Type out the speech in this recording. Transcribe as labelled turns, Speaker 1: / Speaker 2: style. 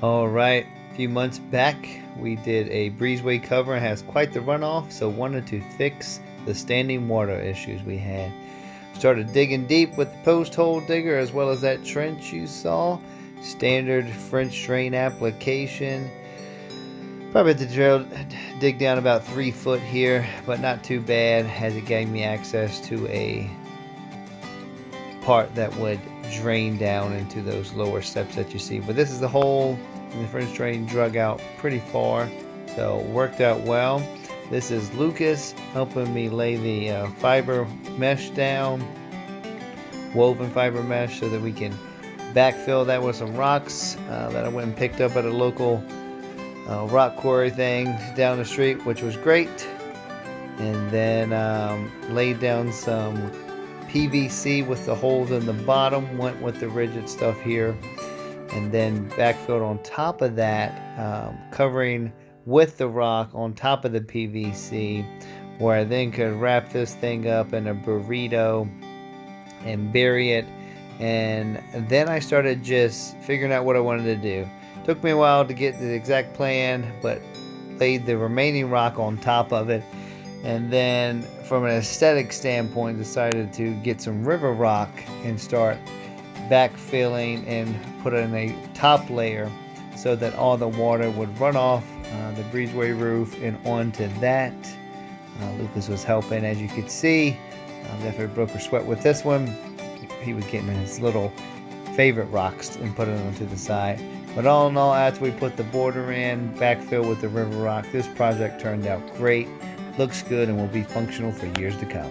Speaker 1: All right, a few months back we did a breezeway cover and has quite the runoff, so wanted to fix the standing water issues we had. Started digging deep with the post hole digger as well as that trench you saw. Standard French drain application. Probably had to dig down about 3 foot here, but not too bad as it gave me access to a part that would drain down into those lower steps that you see. But this is the hole, and the French drain drug out pretty far, so worked out well. This is Lucas helping me lay the fiber mesh down, woven fiber mesh, so that we can backfill that with some rocks that I went and picked up at a local rock quarry thing down the street, which was great. And then laid down some PVC with the holes in the bottom, went with the rigid stuff here, and then backfilled on top of that, covering with the rock on top of the PVC, where I then could wrap this thing up in a burrito and bury it. And then I started just figuring out what I wanted to do. Took me a while to get the exact plan, but laid the remaining rock on top of it. And then from an aesthetic standpoint, decided to get some river rock and start backfilling and put in a top layer so that all the water would run off the breezeway roof and onto that. Lucas was helping, as you could see. Definitely broke her sweat with this one. He was getting his little favorite rocks and putting them to the side. But all in all, after we put the border in, backfill with the river rock, this project turned out great. Looks good and will be functional for years to come.